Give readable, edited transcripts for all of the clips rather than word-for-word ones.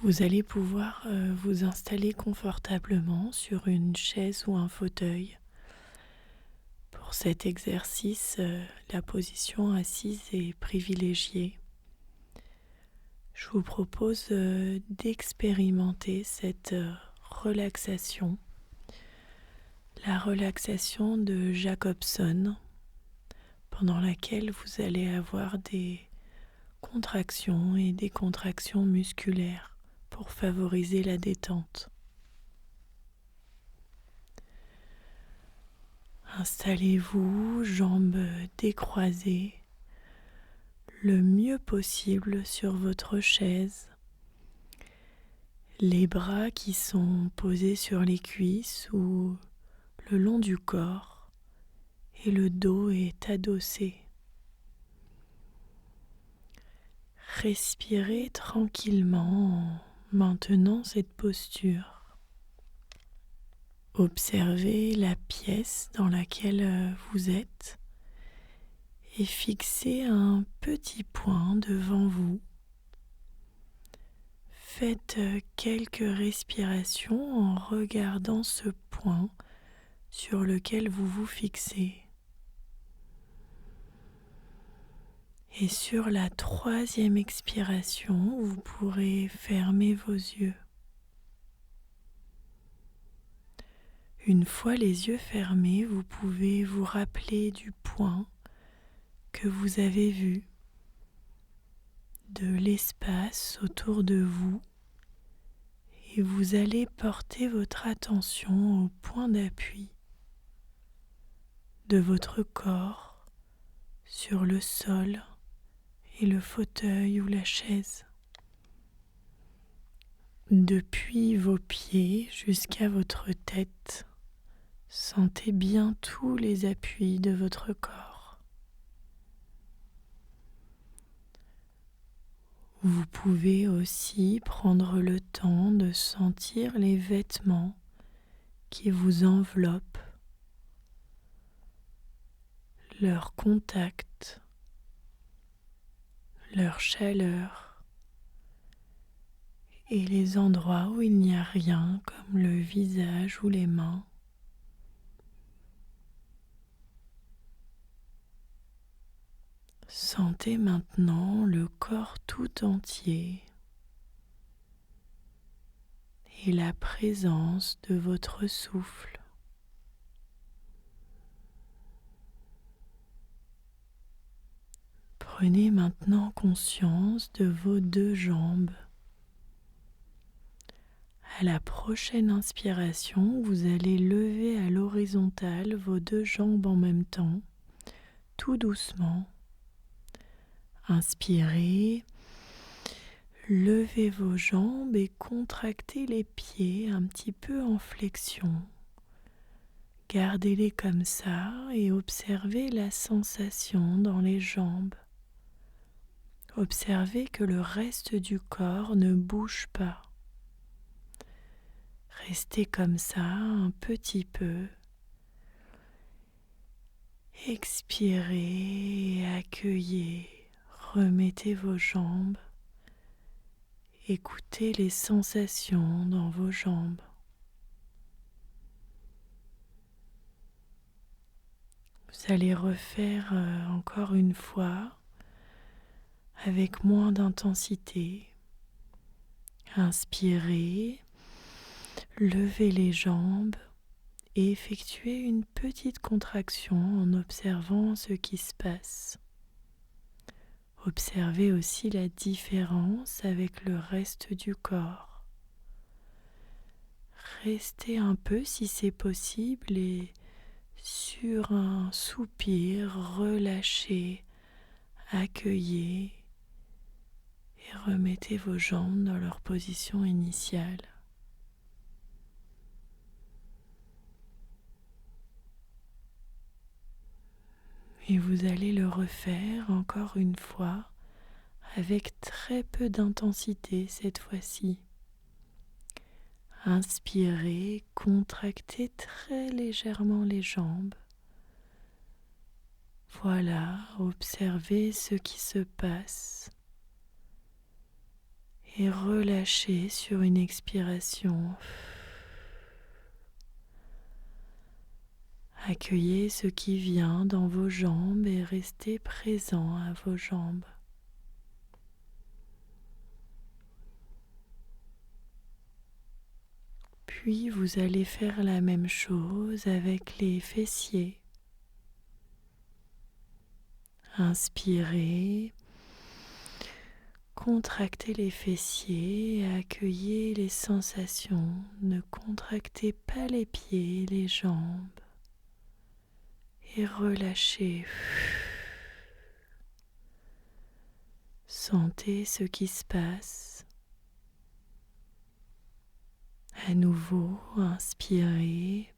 Vous allez pouvoir vous installer confortablement sur une chaise ou un fauteuil. Pour cet exercice, la position assise est privilégiée. Je vous propose d'expérimenter cette relaxation, la relaxation de Jacobson, pendant laquelle vous allez avoir des contractions et décontractions musculaires pour favoriser la détente. Installez-vous, jambes décroisées, le mieux possible sur votre chaise. Les bras qui sont posés sur les cuisses ou le long du corps et le dos est adossé. Respirez tranquillement en maintenant cette posture. Observez la pièce dans laquelle vous êtes et fixez un petit point devant vous. Faites quelques respirations en regardant ce point sur lequel vous vous fixez. Et sur la troisième expiration, vous pourrez fermer vos yeux. Une fois les yeux fermés, vous pouvez vous rappeler du point que vous avez vu, de l'espace autour de vous, et vous allez porter votre attention au point d'appui de votre corps sur le sol et le fauteuil ou la chaise. Depuis vos pieds jusqu'à votre tête, sentez bien tous les appuis de votre corps. Vous pouvez aussi prendre le temps de sentir les vêtements qui vous enveloppent, leur contact, leur chaleur et les endroits où il n'y a rien comme le visage ou les mains. Sentez maintenant le corps tout entier et la présence de votre souffle. Prenez maintenant conscience de vos deux jambes. À la prochaine inspiration, vous allez lever à l'horizontale vos deux jambes en même temps, tout doucement. Inspirez, levez vos jambes et contractez les pieds un petit peu en flexion. Gardez-les comme ça et observez la sensation dans les jambes. Observez que le reste du corps ne bouge pas. Restez comme ça un petit peu. Expirez et accueillez. Remettez vos jambes. Écoutez les sensations dans vos jambes. Vous allez refaire encore une fois avec moins d'intensité. Inspirez, levez les jambes et effectuez une petite contraction en observant ce qui se passe. Observez aussi la différence avec le reste du corps. Restez un peu si c'est possible et sur un soupir, relâchez, accueillez et remettez vos jambes dans leur position initiale. Et vous allez le refaire encore une fois avec très peu d'intensité cette fois-ci. Inspirez, contractez très légèrement les jambes. Voilà, observez ce qui se passe. et relâchez sur une expiration. Accueillez ce qui vient dans vos jambes et restez présent à vos jambes. Puis vous allez faire la même chose avec les fessiers. Inspirez, contractez les fessiers et accueillez les sensations. Ne contractez pas les pieds, les jambes et relâchez. Sentez ce qui se passe. À nouveau, inspirez,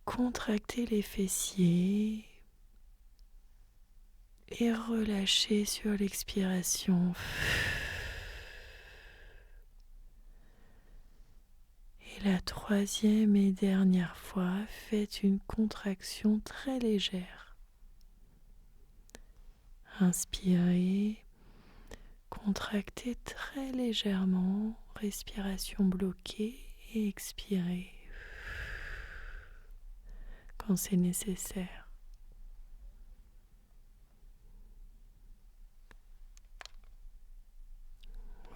contractez les fessiers et relâchez sur l'expiration. Et la troisième et dernière fois, faites une contraction très légère. Inspirez, contractez très légèrement, respiration bloquée et expirez quand c'est nécessaire.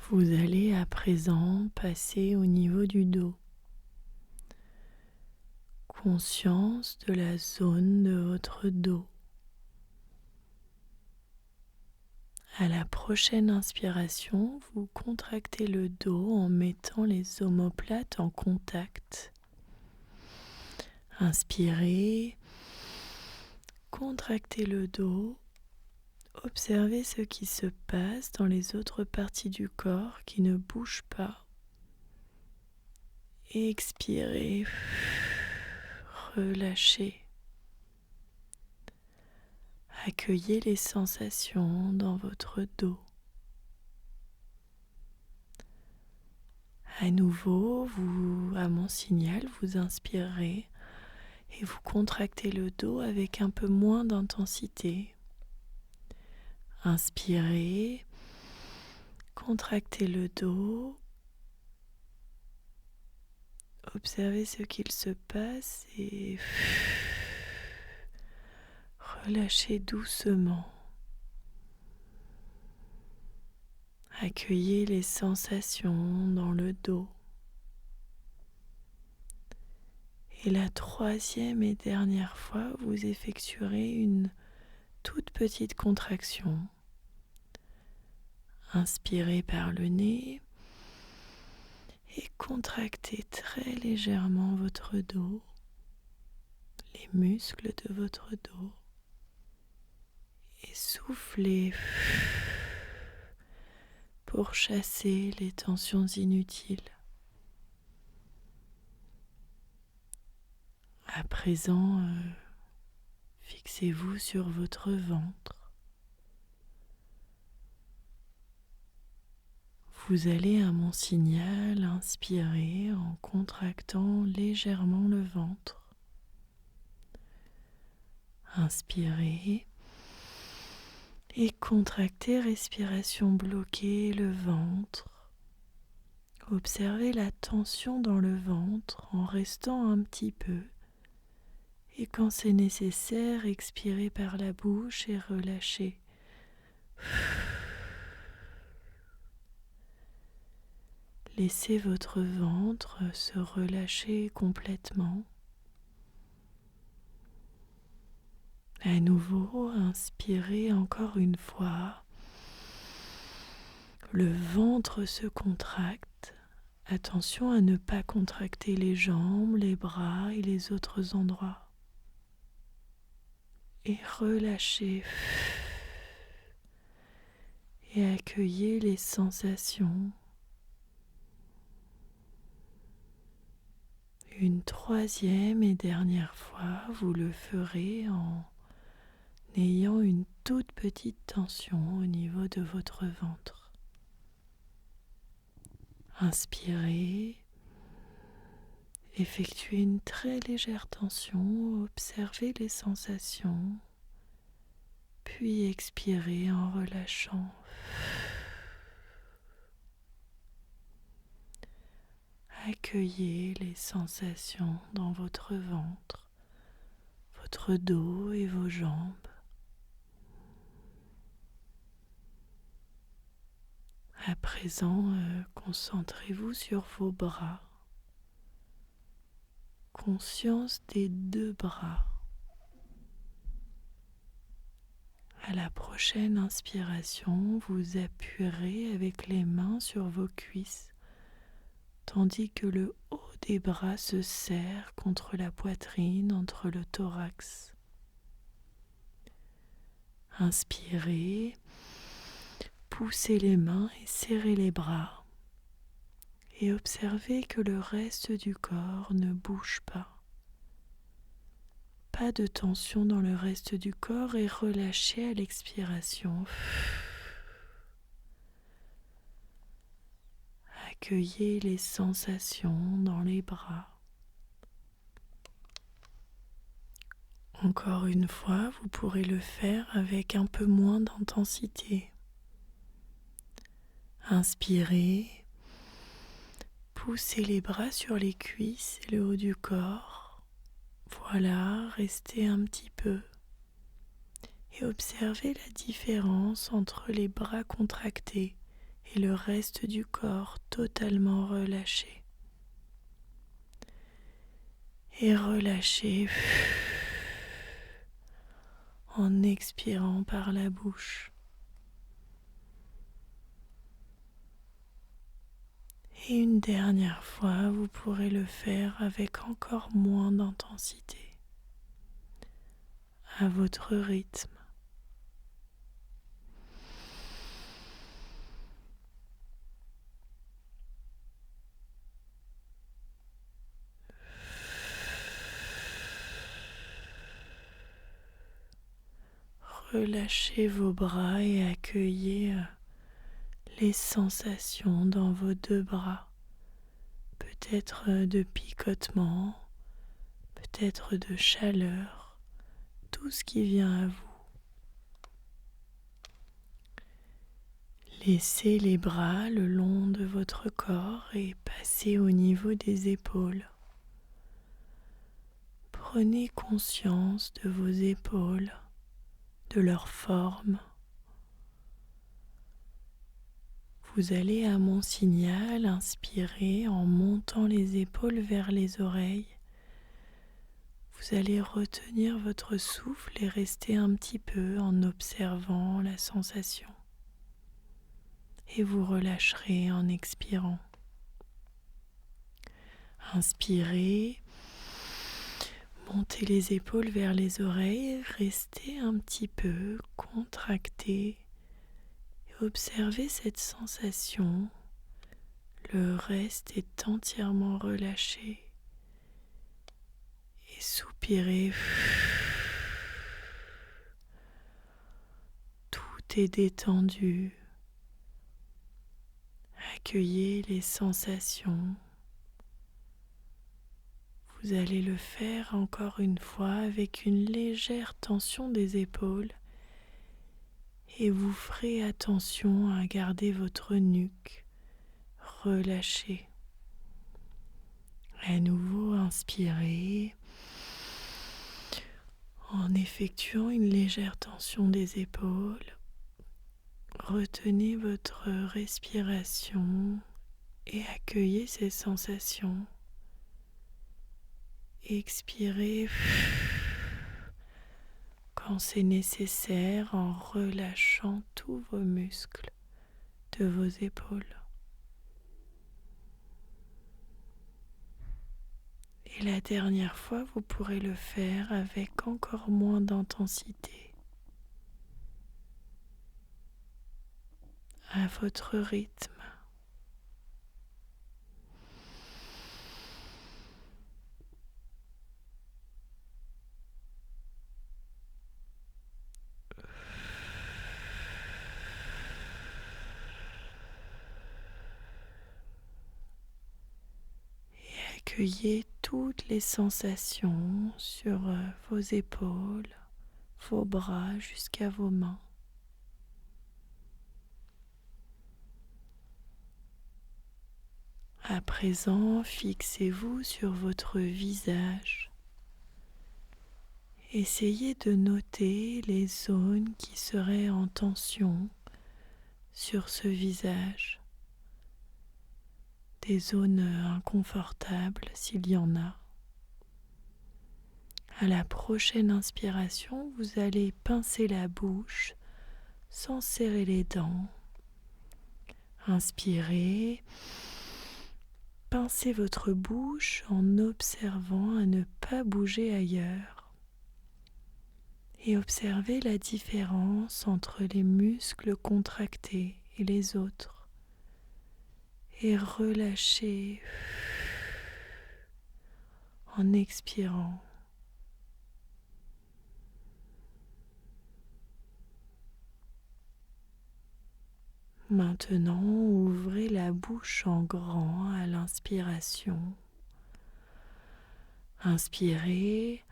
Vous allez à présent passer au niveau du dos. Conscience de la zone de votre dos. À la prochaine inspiration, vous contractez le dos en mettant les omoplates en contact. Inspirez, contractez le dos, observez ce qui se passe dans les autres parties du corps qui ne bougent pas. Et expirez, relâchez. Accueillez les sensations dans votre dos. À nouveau, à mon signal, vous inspirez et vous contractez le dos avec un peu moins d'intensité. Inspirez, contractez le dos, observez ce qu'il se passe et relâchez doucement. Accueillez les sensations dans le dos. Et la troisième et dernière fois, vous effectuerez une toute petite contraction. Inspirez par le nez et contractez très légèrement votre dos, les muscles de votre dos. Et soufflez pour chasser les tensions inutiles. À présent, fixez-vous sur votre ventre. Vous allez à mon signal inspirer en contractant légèrement le ventre. Inspirez et contractez, respiration bloquée, le ventre. Observez la tension dans le ventre en restant un petit peu. Et quand c'est nécessaire, expirez par la bouche et relâchez. Laissez votre ventre se relâcher complètement. À nouveau, inspirez encore une fois. Le ventre se contracte. Attention à ne pas contracter les jambes, les bras et les autres endroits. Et relâchez. Et accueillez les sensations. Une troisième et dernière fois, vous le ferez en ayant une toute petite tension au niveau de votre ventre. Inspirez, effectuez une très légère tension, observez les sensations, puis expirez en relâchant. Accueillez les sensations dans votre ventre, votre dos et vos jambes. À présent, concentrez-vous sur vos bras. Conscience des 2 bras. À la prochaine inspiration, vous appuierez avec les mains sur vos cuisses, tandis que le haut des bras se serre contre la poitrine, entre le thorax. Inspirez, poussez les mains et serrez les bras. Et observez que le reste du corps ne bouge pas. Pas de tension dans le reste du corps et relâchez à l'expiration. Accueillez les sensations dans les bras. Encore une fois, vous pourrez le faire avec un peu moins d'intensité. Inspirez, poussez les bras sur les cuisses et le haut du corps. Voilà, restez un petit peu et observez la différence entre les bras contractés et le reste du corps totalement relâché. Et relâchez en expirant par la bouche. Et une dernière fois, vous pourrez le faire avec encore moins d'intensité, à votre rythme. Relâchez vos bras et accueillez les sensations dans vos 2 bras. Peut-être de picotement, peut-être de chaleur, tout ce qui vient à vous. Laissez les bras le long de votre corps et passez au niveau des épaules. Prenez conscience de vos épaules, de leur forme. Vous allez à mon signal inspirer en montant les épaules vers les oreilles. Vous allez retenir votre souffle et rester un petit peu en observant la sensation. Et vous relâcherez en expirant. Inspirez, montez les épaules vers les oreilles, restez un petit peu contracté et observez cette sensation. Le reste est entièrement relâché. Et soupirez. Tout est détendu. Accueillez les sensations. Vous allez le faire encore une fois avec une légère tension des épaules et vous ferez attention à garder votre nuque relâchée. À nouveau, inspirez en effectuant une légère tension des épaules. Retenez votre respiration et accueillez ces sensations. Expirez quand c'est nécessaire en relâchant tous vos muscles de vos épaules. Et la dernière fois, vous pourrez le faire avec encore moins d'intensité, à votre rythme. Accueillez toutes les sensations sur vos épaules, vos bras jusqu'à vos mains. À présent, fixez-vous sur votre visage. Essayez de noter les zones qui seraient en tension sur ce visage, des zones inconfortables s'il y en a. À la prochaine inspiration, vous allez pincer la bouche sans serrer les dents. Inspirez, pincez votre bouche en observant à ne pas bouger ailleurs. Et observez la différence entre les muscles contractés et les autres. Et relâchez en expirant. Maintenant, ouvrez la bouche en grand à l'inspiration. Inspirez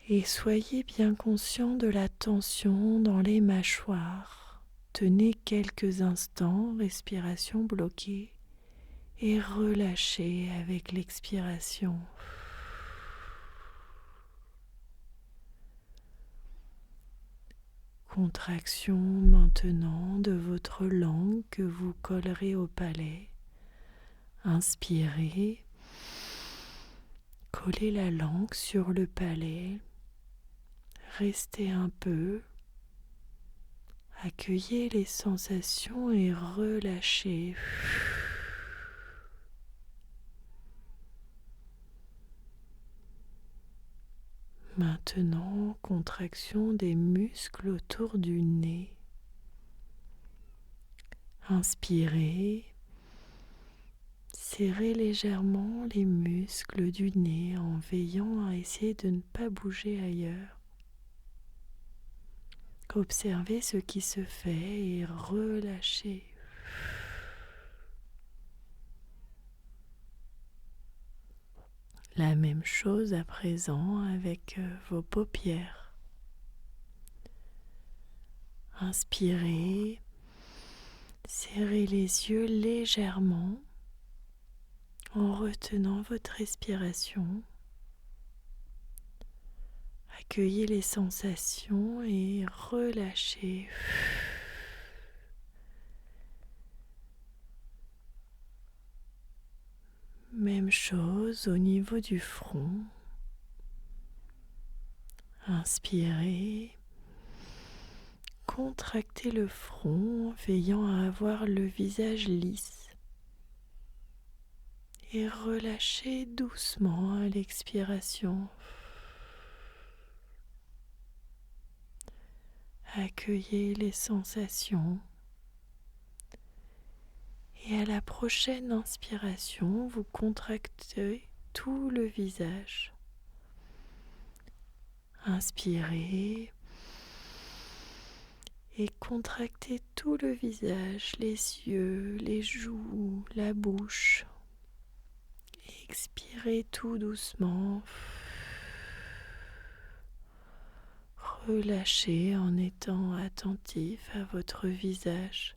et soyez bien conscient de la tension dans les mâchoires. Tenez quelques instants, respiration bloquée, et relâchez avec l'expiration. Contraction maintenant de votre langue que vous collerez au palais. Inspirez, collez la langue sur le palais, restez un peu, accueillez les sensations et relâchez. Maintenant, contraction des muscles autour du nez. Inspirez, serrez légèrement les muscles du nez en veillant à essayer de ne pas bouger ailleurs. Observez ce qui se fait et relâchez. La même chose à présent avec vos paupières. Inspirez, serrez les yeux légèrement en retenant votre respiration. Accueillez les sensations et relâchez. Même chose au niveau du front. Inspirez, contractez le front en veillant à avoir le visage lisse. Et relâchez doucement à l'expiration. Accueillez les sensations. Et à la prochaine inspiration, vous contractez tout le visage. Inspirez et contractez tout le visage, les yeux, les joues, la bouche. Expirez tout doucement. Relâchez en étant attentif à votre visage.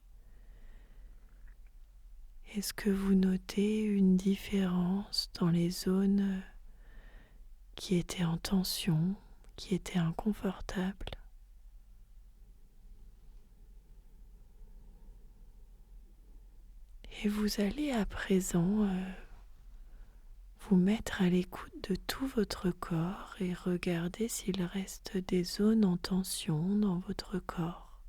Est-ce que vous notez une différence dans les zones qui étaient en tension, qui étaient inconfortables ? Et vous allez à présent vous mettre à l'écoute de tout votre corps et regarder s'il reste des zones en tension dans votre corps.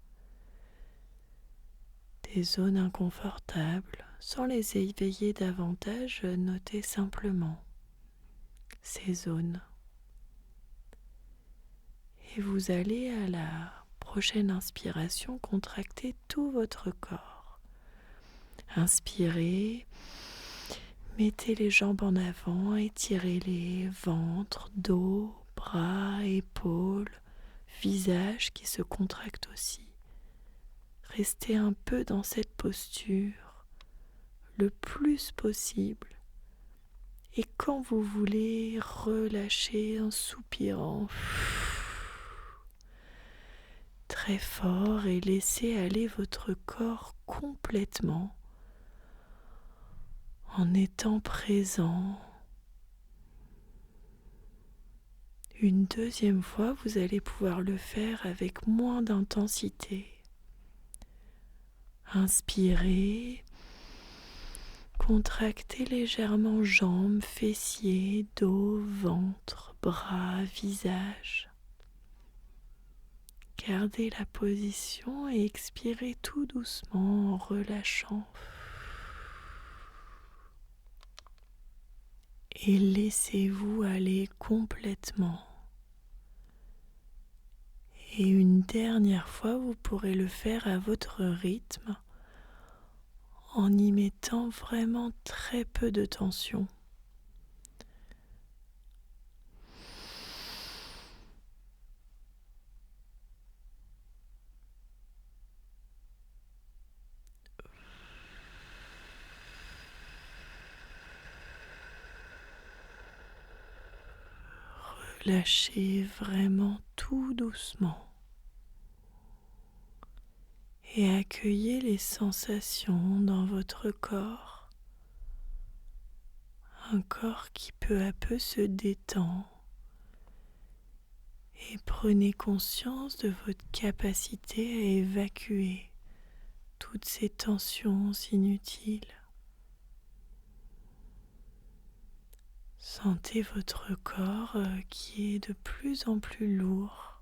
Des zones inconfortables, sans les éveiller davantage, notez simplement ces zones. Et vous allez à la prochaine inspiration contracter tout votre corps. Inspirez, mettez les jambes en avant, étirez-les, ventre, dos, bras, épaules, visage qui se contracte aussi. Restez un peu dans cette posture, le plus possible. Et quand vous voulez, relâchez en soupirant très fort et laissez aller votre corps complètement en étant présent. Une deuxième fois, vous allez pouvoir le faire avec moins d'intensité. Inspirez, contractez légèrement jambes, fessiers, dos, ventre, bras, visage. Gardez la position et expirez tout doucement en relâchant. Et laissez-vous aller complètement. Et une dernière fois, vous pourrez le faire à votre rythme en y mettant vraiment très peu de tension. Relâchez vraiment tout doucement. Et accueillez les sensations dans votre corps. Un corps qui peu à peu se détend. Et prenez conscience de votre capacité à évacuer toutes ces tensions inutiles. Sentez votre corps qui est de plus en plus lourd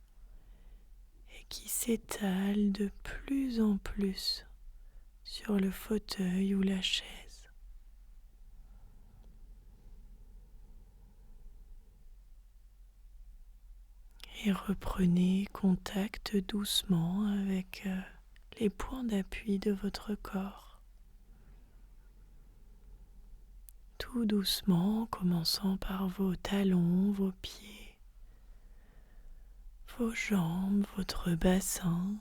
et qui s'étale de plus en plus sur le fauteuil ou la chaise. Et reprenez contact doucement avec les points d'appui de votre corps. Tout doucement, en commençant par vos talons, vos pieds, vos jambes, votre bassin,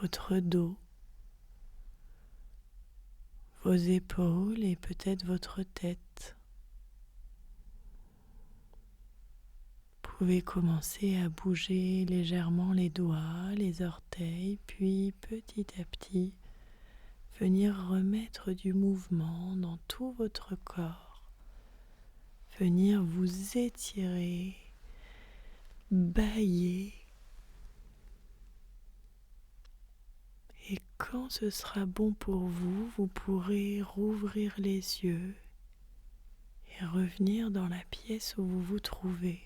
votre dos, vos épaules et peut-être votre tête. Vous pouvez commencer à bouger légèrement les doigts, les orteils, puis petit à petit, venir remettre du mouvement dans tout votre corps. Venir vous étirer, bâiller. Et quand ce sera bon pour vous, vous pourrez rouvrir les yeux et revenir dans la pièce où vous vous trouvez.